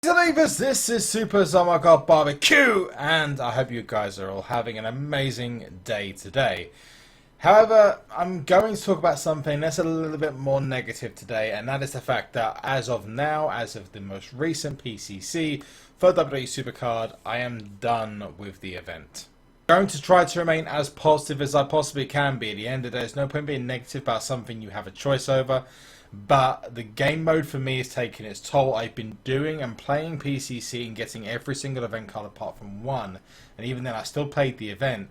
Believers, this is SuperZombGBBQ, and I hope you guys are all having an amazing day today. However, I'm going to talk about something that's a little bit more negative today, and that is the fact that as of now, as of the most recent PCC for WWE SuperCard, I am done with the event. I'm going to try to remain as positive as I possibly can be. At the end of the day, there's no point being negative about something you have a choice over. But the game mode for me is taking its toll. I've been doing and playing PCC and getting every single event card apart from one. And even then I still played the event.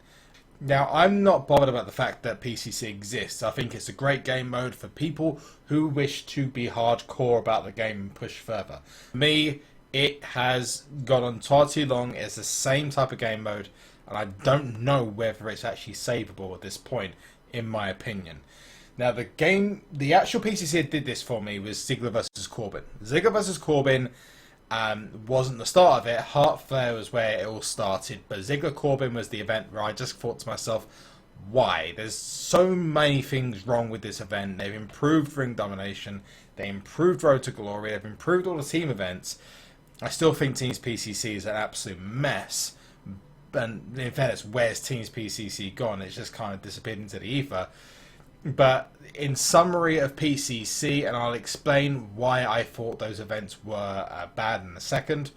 Now I'm not bothered about the fact that PCC exists. I think it's a great game mode for people who wish to be hardcore about the game and push further. For me, it has gone on far too long. It's the same type of game mode. And I don't know whether it's actually savable at this point, in my opinion. Now, the actual PCC that did this for me was Ziggler vs. Corbin. Ziggler vs. Corbin wasn't the start of it. Heart Flair was where it all started. But Ziggler Corbin was the event where I just thought to myself, why? There's so many things wrong with this event. They've improved ring domination. They improved Road to Glory. They've improved all the team events. I still think Teams PCC is an absolute mess. And in fairness, where's Teams PCC gone? It's just kind of disappeared into the ether. But in summary of PCC, and I'll explain why I thought those events were bad in a second.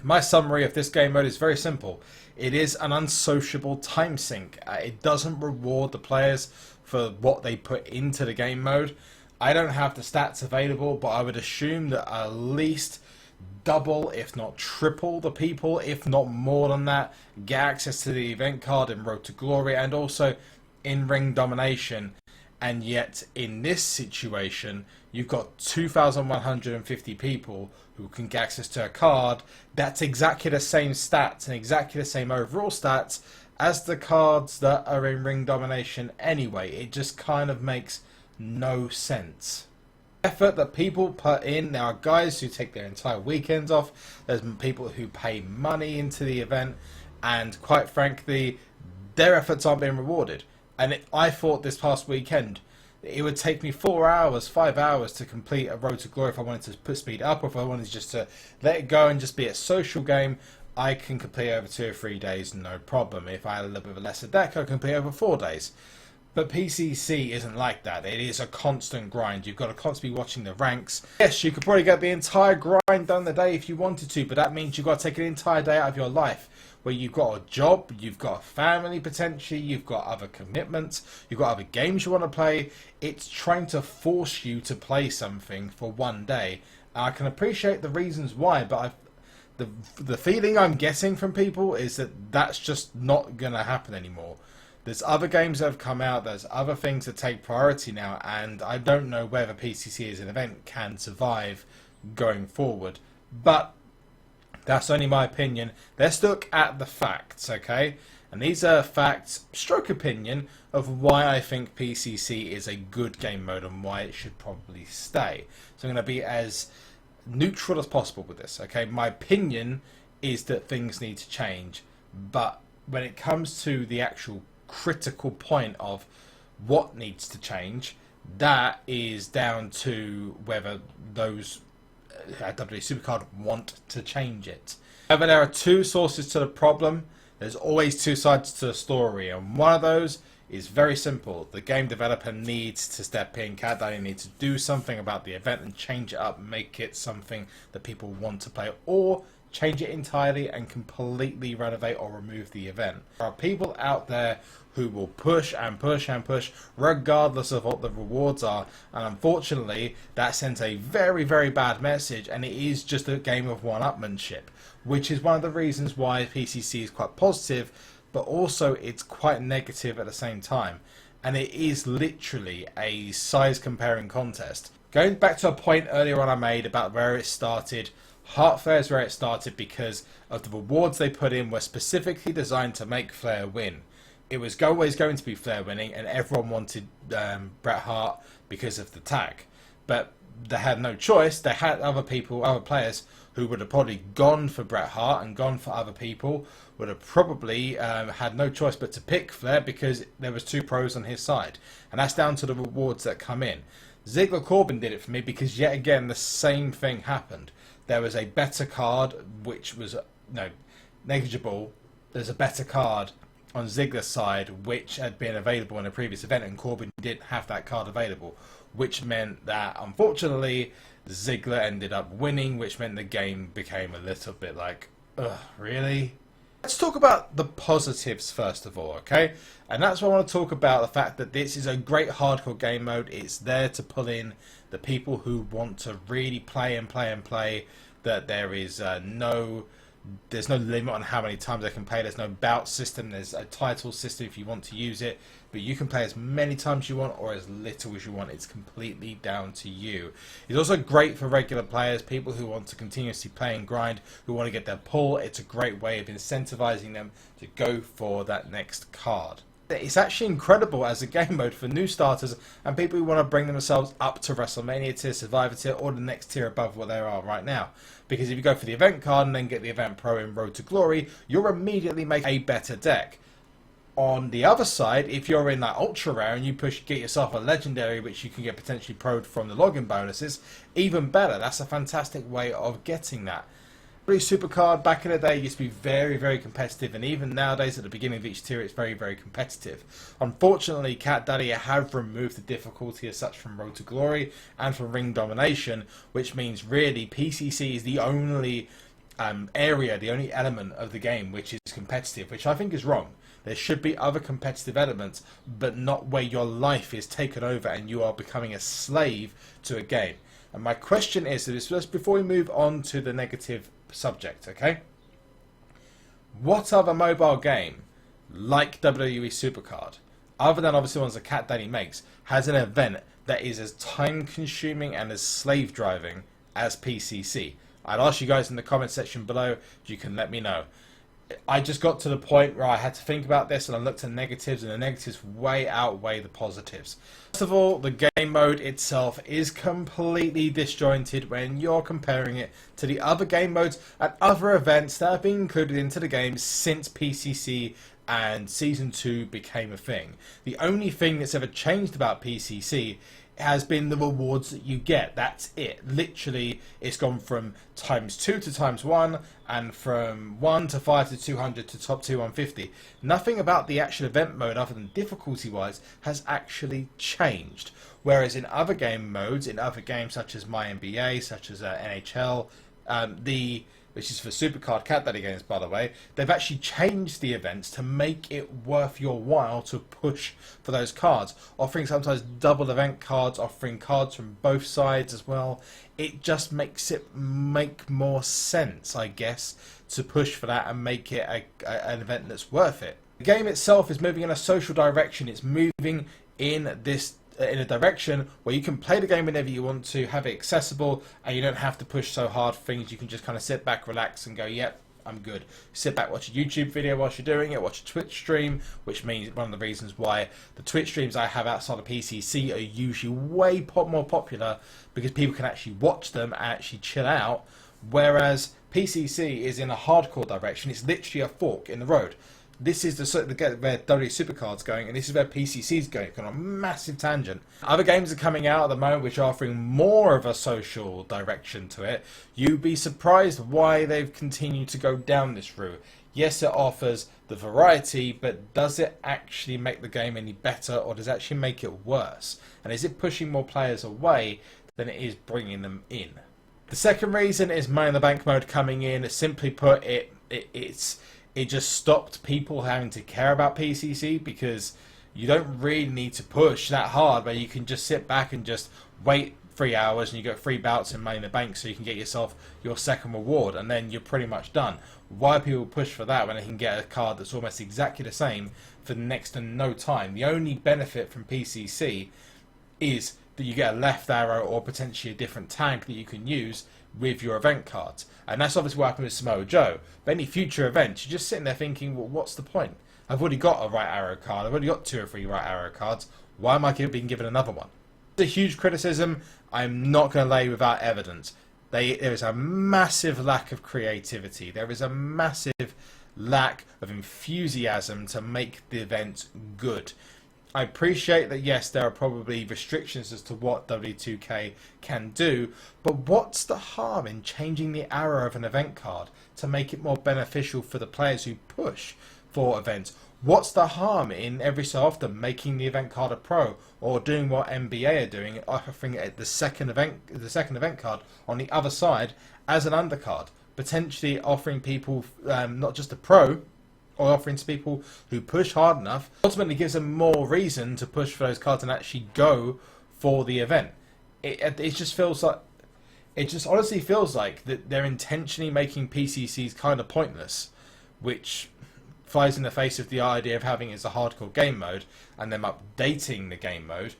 My summary of this game mode is very simple. It is an unsociable time sink. It doesn't reward the players for what they put into the game mode. I don't have the stats available, but I would assume that at least double, if not triple the people, if not more than that, get access to the event card in Road to Glory and also in ring domination. And yet, in this situation, you've got 2,150 people who can get access to a card that's exactly the same stats and exactly the same overall stats as the cards that are in ring domination anyway. It just kind of makes no sense. Effort that people put in, there are guys who take their entire weekends off, there's people who pay money into the event, and quite frankly, their efforts aren't being rewarded. And I thought this past weekend it would take me 4 hours, 5 hours to complete a Road to Glory if I wanted to put speed up, or if I wanted just to let it go and just be a social game. I can complete over 2 or 3 days, no problem. If I had a little bit of a lesser deck, I can complete over 4 days. But PCC isn't like that. It is a constant grind. You've got to constantly be watching the ranks. Yes, you could probably get the entire grind done the day if you wanted to, but that means you've got to take an entire day out of your life where you've got a job, you've got a family potentially, you've got other commitments, you've got other games you want to play. It's trying to force you to play something for one day. And I can appreciate the reasons why, but the feeling I'm getting from people is that that's just not going to happen anymore. There's other games that have come out, there's other things that take priority now, and I don't know whether PCC as an event can survive going forward. But that's only my opinion. Let's look at the facts, okay? And these are facts, stroke opinion, of why I think PCC is a good game mode and why it should probably stay. So I'm going to be as neutral as possible with this, okay? My opinion is that things need to change, but when it comes to the actual critical point of what needs to change, that is down to whether those WWE SuperCard want to change it. However, there are two sources to the problem. There's always two sides to the story, and one of those is very simple. The game developer needs to step in. Cat Daddy needs to do something about the event and change it up, make it something that people want to play, or change it entirely and completely renovate or remove the event. There are people out there who will push and push and push regardless of what the rewards are, and unfortunately that sends a very, very bad message, and it is just a game of one-upmanship, which is one of the reasons why PCC is quite positive, but also it's quite negative at the same time, and it is literally a size comparing contest. Going back to a point earlier on I made about where it started, Heart Flair is where it started because of the rewards they put in were specifically designed to make Flair win. It was always going to be Flair winning, and everyone wanted Bret Hart because of the tag. But they had no choice. They had other people, other players who would have probably gone for Bret Hart and gone for other people, would have probably had no choice but to pick Flair because there was two pros on his side. And that's down to the rewards that come in. Ziggler Corbin did it for me because yet again the same thing happened. there was a better card, which was negligible. There's a better card on Ziggler's side, which had been available in a previous event, and Corbin didn't have that card available, which meant that, unfortunately, Ziggler ended up winning, which meant the game became a little bit like, ugh, really? Let's talk about the positives first of all, okay? And that's why I want to talk about the fact that this is a great hardcore game mode. It's there to pull in the people who want to really play and play and play, that there is there's no limit on how many times they can play. There's no bout system. There's a title system if you want to use it, but you can play as many times as you want or as little as you want. It's completely down to you. It's also great for regular players, people who want to continuously play and grind, who want to get their pull. It's a great way of incentivizing them to go for that next card. It's actually incredible as a game mode for new starters and people who want to bring themselves up to WrestleMania tier, Survivor tier, or the next tier above where they are right now. Because if you go for the event card and then get the event pro in Road to Glory, you'll immediately make a better deck. On the other side, if you're in that ultra rare and you get yourself a legendary, which you can get potentially pro'd from the login bonuses, even better. That's a fantastic way of getting that. SuperCard back in the day used to be very, very competitive, and even nowadays at the beginning of each tier it's very, very competitive. Unfortunately, Cat Daddy have removed the difficulty as such from Road to Glory and from Ring Domination, which means really PCC is the only area, the only element of the game which is competitive, which I think is wrong. There should be other competitive elements, but not where your life is taken over and you are becoming a slave to a game. And my question is, just before we move on to the negative subject, okay? What other mobile game like WWE SuperCard, other than obviously ones that Cat Daddy makes, has an event that is as time consuming and as slave driving as PCC? I'd ask you guys in the comment section below, you can let me know. I just got to the point where I had to think about this and I looked at negatives, and the negatives way outweigh the positives. First of all, the game mode itself is completely disjointed when you're comparing it to the other game modes and other events that have been included into the game since PCC and Season 2 became a thing. The only thing that's ever changed about PCC has been the rewards that you get. That's it. Literally, it's gone from ×2 to ×1, and from 1 to 5 to 200 to top 2 150. Nothing about the actual event mode, other than difficulty wise, has actually changed. Whereas in other game modes, in other games such as My NBA, such as NHL, which is for SuperCard Cat Daddy games, by the way, they've actually changed the events to make it worth your while to push for those cards, offering sometimes double event cards, offering cards from both sides as well. It just makes it make more sense, I guess, to push for that and make it an event that's worth it. The game itself is moving in a social direction. It's moving in a direction where you can play the game whenever you want to, have it accessible, and you don't have to push so hard for things. You can just kind of sit back, relax, and go, yep, I'm good. Sit back, watch a YouTube video whilst you're doing it, watch a Twitch stream, which means one of the reasons why the Twitch streams I have outside of PCC are usually way more popular, because people can actually watch them and actually chill out, whereas PCC is in a hardcore direction. It's literally a fork in the road. This is where WWE SuperCard's going, and this is where PCC's going. It's on a massive tangent. Other games are coming out at the moment which are offering more of a social direction to it. You'd be surprised why they've continued to go down this route. Yes, it offers the variety, but does it actually make the game any better, or does it actually make it worse? And is it pushing more players away than it is bringing them in? The second reason is Money in the Bank mode coming in. Simply put, it just stopped people having to care about PCC, because you don't really need to push that hard, where you can just sit back and just wait 3 hours and you get 3 bouts in Money in the Bank so you can get yourself your second reward, and then you're pretty much done. Why people push for that when they can get a card that's almost exactly the same for next to no time? The only benefit from PCC is that you get a left arrow or potentially a different tag that you can use with your event cards. And that's obviously what happened with Samoa Joe. But any future events, you're just sitting there thinking, well, what's the point? I've already got a right arrow card. I've already got 2 or 3 right arrow cards. Why am I being given another one? It's a huge criticism. I'm not going to lay without evidence. There is a massive lack of creativity. There is a massive lack of enthusiasm to make the event good. I appreciate that, yes, there are probably restrictions as to what W2K can do, but what's the harm in changing the arrow of an event card to make it more beneficial for the players who push for events? What's the harm in every so often making the event card a pro, or doing what NBA are doing, offering it the second event card on the other side as an undercard, potentially offering people not just a pro, or offering to people who push hard enough, ultimately gives them more reason to push for those cards and actually go for the event. It just feels like, it just honestly feels like that they're intentionally making PCCs kind of pointless, which flies in the face of the idea of having it as a hardcore game mode and them updating the game mode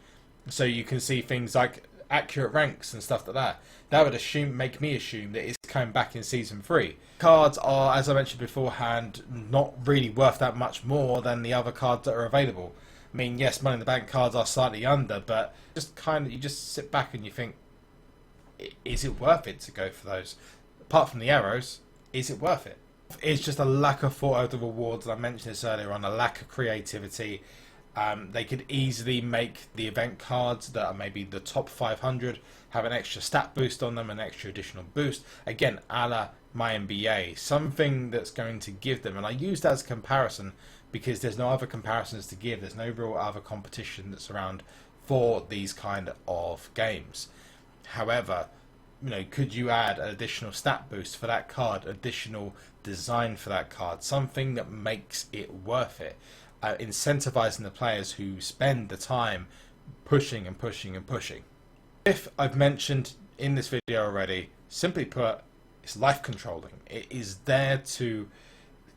so you can see things like accurate ranks and stuff like that. That would make me assume that it's coming back in Season 3. Cards are, as I mentioned beforehand, not really worth that much more than the other cards that are available. I mean, yes, Money in the Bank cards are slightly under, but you just sit back and you think, is it worth it to go for those? Apart from the arrows, is it worth it? It's just a lack of thought of the rewards. I mentioned this earlier on, a lack of creativity. They could easily make the event cards that are maybe the top 500 have an extra stat boost on them, an extra additional boost. Again, a la my NBA, something that's going to give them, and I use that as a comparison because there's no other comparisons to give. There's no real other competition that's around for these kind of games. However, could you add an additional stat boost for that card, additional design for that card, something that makes it worth it? Incentivizing the players who spend the time pushing and pushing and pushing. If I've mentioned in this video already, simply put, it's life controlling. It is there to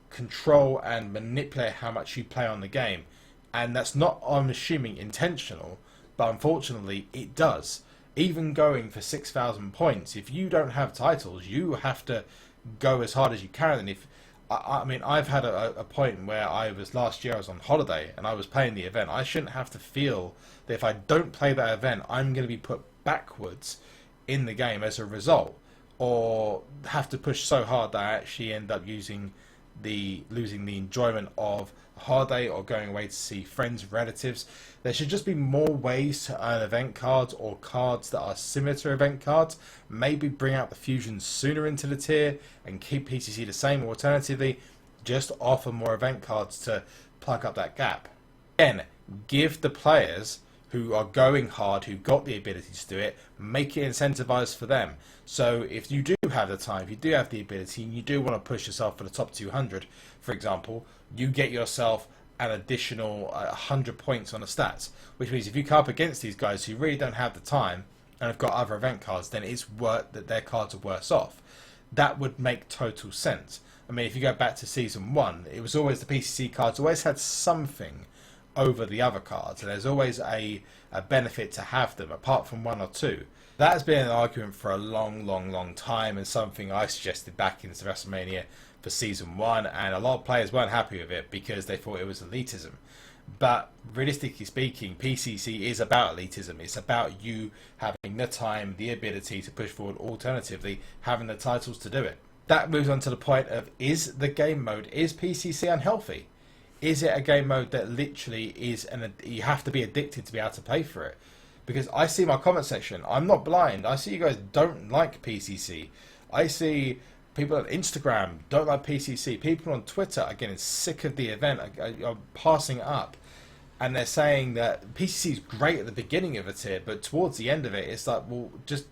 control and manipulate how much you play on the game, and that's not, I'm assuming, intentional, but unfortunately it does. Even going for 6,000 points, if you don't have titles, you have to go as hard as you can. And if I mean, I've had a point where last year I was on holiday and I was playing the event. I shouldn't have to feel that if I don't play that event, I'm going to be put backwards in the game as a result, or have to push so hard that I actually end up losing the enjoyment of a holiday or going away to see friends, relatives. There should just be more ways to earn event cards, or cards that are similar to event cards. Maybe bring out the fusions sooner into the tier and keep PCC the same, or alternatively just offer more event cards to plug up that gap. Again, give the players who are going hard, who got the ability to do it, make it incentivized for them. So if you do have the time, if you do have the ability, and you do want to push yourself for the top 200, for example, you get yourself an additional 100 points on the stats, which means if you come up against these guys who really don't have the time and have got other event cards, then it's worth that their cards are worse off. That would make total sense. I mean, if you go back to Season 1, it was always the PCC cards always had something over the other cards, and there's always a benefit to have them, apart from one or two. That has been an argument for a long time, and something I suggested back into WrestleMania for Season 1, and a lot of players weren't happy with it because they thought it was elitism. But realistically speaking, PCC is about elitism. It's about you having the time, the ability to push forward, alternatively having the titles to do it. That moves on to the point of, is the game mode, is PCC unhealthy? Is it a game mode that literally is, you have to be addicted to be able to play for it? Because I see my comment section, I'm not blind, I see you guys don't like PCC. I see people on Instagram don't like PCC. People on Twitter are getting sick of the event, are passing up. And they're saying that PCC is great at the beginning of a tier, but towards the end of it, it's like, well, just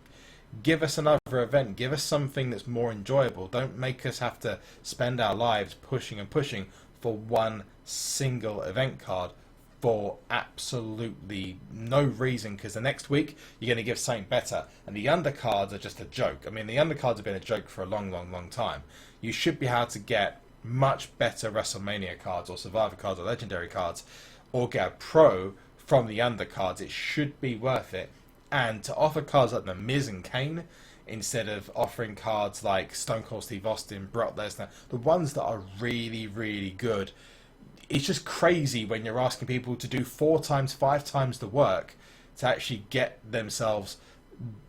give us another event. Give us something that's more enjoyable. Don't make us have to spend our lives pushing and pushing for one single event card for absolutely no reason, because the next week you're going to give something better, and the undercards are just a joke. I mean, the undercards have been a joke for a long time. You should be able to get much better WrestleMania cards or Survivor cards or Legendary cards, or get a pro from the undercards. It should be worth it. And to offer cards like The Miz and Kane instead of offering cards like Stone Cold Steve Austin, Brock Lesnar, the ones that are really good, it's just crazy when you're asking people to do 4 times, 5 times the work to actually get themselves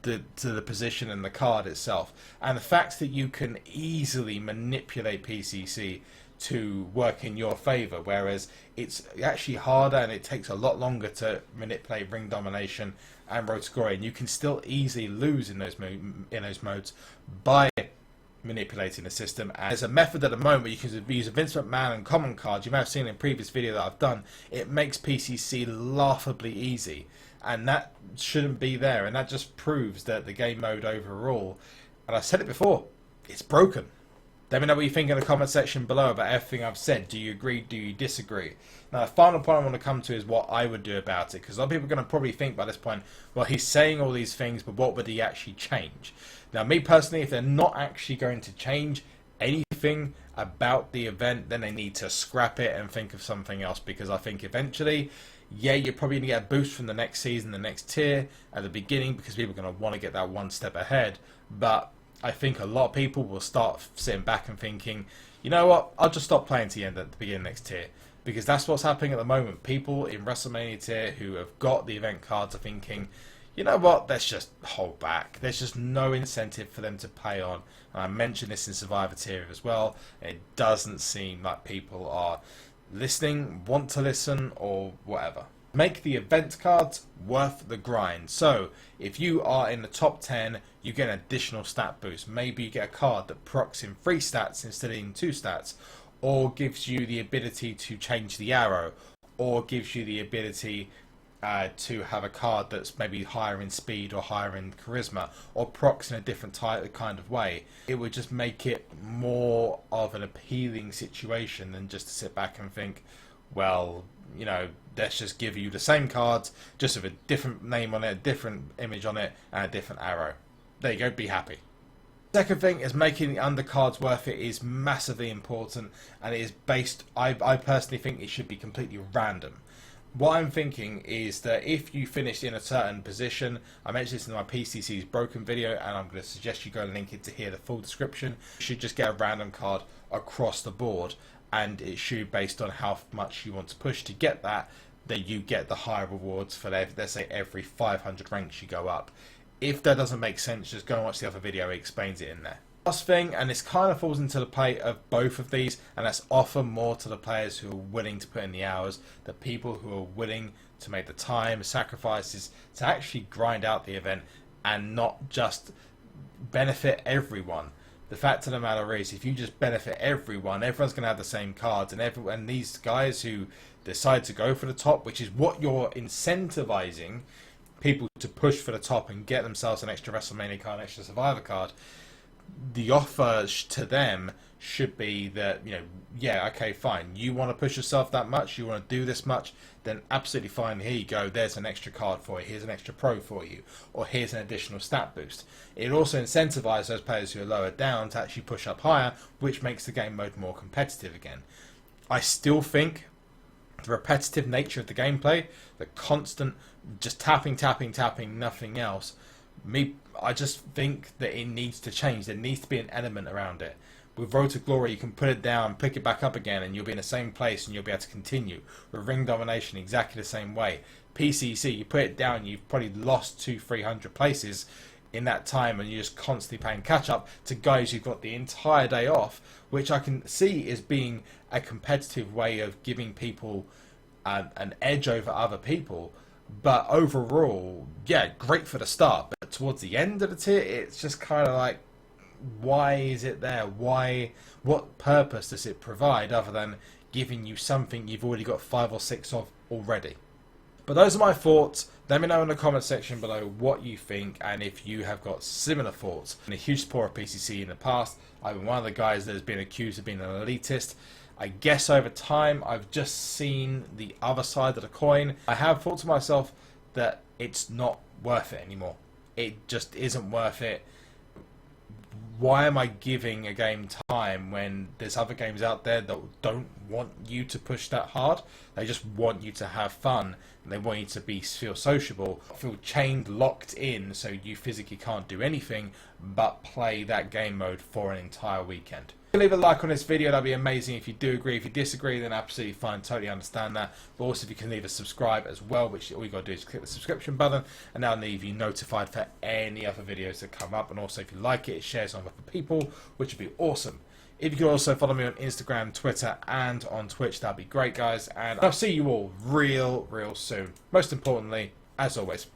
to the position and the card itself. And the fact that you can easily manipulate PCC to work in your favor, whereas it's actually harder and it takes a lot longer to manipulate ring domination and road to glory, and you can still easily lose in those modes by manipulating the system. And there's a method at the moment where you can use a Vince McMahon and common cards. You may have seen in a previous video that I've done. It makes PCC laughably easy, and that shouldn't be there, and that just proves that the game mode overall, and I said it before, it's broken. Let me know what you think in the comment section below about everything I've said. Do you agree? Do you disagree? Now, the final point I want to come to is what I would do about it, because a lot of people are going to probably think by this point, well, he's saying all these things, but what would he actually change? Now, me personally, if they're not actually going to change anything about the event, then they need to scrap it and think of something else, because I think eventually, yeah, you're probably going to get a boost from the next season, the next tier at the beginning, because people are going to want to get that one step ahead, but I think a lot of people will start sitting back and thinking, you know what, I'll just stop playing to the end at the beginning of next tier. Because that's what's happening at the moment. People in WrestleMania tier who have got the event cards are thinking, you know what, let's just hold back. There's just no incentive for them to pay on. And I mentioned this in Survivor tier as well. It doesn't seem like people are listening, want to listen, or whatever. Make the event cards worth the grind. So if you are in the top 10, you get an additional stat boost. Maybe you get a card that procs in 3 stats instead of in 2 stats, or gives you the ability to change the arrow, or gives you the ability to have a card that's maybe higher in speed or higher in charisma, or procs in a different kind of way. It would just make it more of an appealing situation than just to sit back and think, well, you know, let's just give you the same cards, just with a different name on it, a different image on it, and a different arrow. There you go, be happy. Second thing is making the undercards worth it is massively important, and it is based, I personally think it should be completely random. What I'm thinking is that if you finish in a certain position, I mentioned this in my PCC's broken video, and I'm going to suggest you go and link it to hear the full description. You should just get a random card across the board, and it should, based on how much you want to push to get that you get the higher rewards for, let's say, every 500 ranks you go up. If that doesn't make sense, just go and watch the other video, it explains it in there. Last thing, and this kind of falls into the play of both of these, and that's offer more to the players who are willing to put in the hours, the people who are willing to make the time, sacrifices to actually grind out the event and not just benefit everyone. The fact of the matter is, if you just benefit everyone, everyone's going to have the same cards, and these guys who decide to go for the top, which is what you're incentivizing people to push for the top and get themselves an extra WrestleMania card, an extra Survivor card, the offer to them should be that, you know, yeah, okay, fine, you want to push yourself that much, you want to do this much, then absolutely fine, here you go, there's an extra card for you, here's an extra pro for you, or here's an additional stat boost. It also incentivizes those players who are lower down to actually push up higher, which makes the game mode more competitive again. I still think the repetitive nature of the gameplay, the constant just tapping, nothing else, I just think that it needs to change. There needs to be an element around it. With Road to Glory, you can put it down, pick it back up again, and you'll be in the same place and you'll be able to continue. With Ring Domination, exactly the same way. PCC, you put it down, you've probably lost 200-300 places in that time, and you're just constantly playing catch up to guys who've got the entire day off, which I can see as being a competitive way of giving people an edge over other people. But overall, yeah, great for the start, but towards the end of the tier, it's just kind of like, why is it there? Why? What purpose does it provide other than giving you something you've already got 5 or 6 of already? But those are my thoughts. Let me know in the comment section below what you think, and if you have got similar thoughts. I'm a huge supporter of PCC in the past. I've been one of the guys that has been accused of being an elitist. I guess over time I've just seen the other side of the coin. I have thought to myself that it's not worth it anymore. It just isn't worth it. Why am I giving a game time when there's other games out there that don't want you to push that hard? They just want you to have fun, and they want you to feel sociable, feel chained, locked in, so you physically can't do anything but play that game mode for an entire weekend. Leave a like on this video, that'd be amazing. If you do agree, if you disagree, then absolutely fine, totally understand that. But also, if you can leave a subscribe as well, which all you got to do is click the subscription button, and that'll leave you notified for any other videos that come up. And also, if you like it, share some with other people, which would be awesome. If you could also follow me on Instagram, Twitter, and on Twitch, that'd be great, guys. And I'll see you all real soon. Most importantly, as always,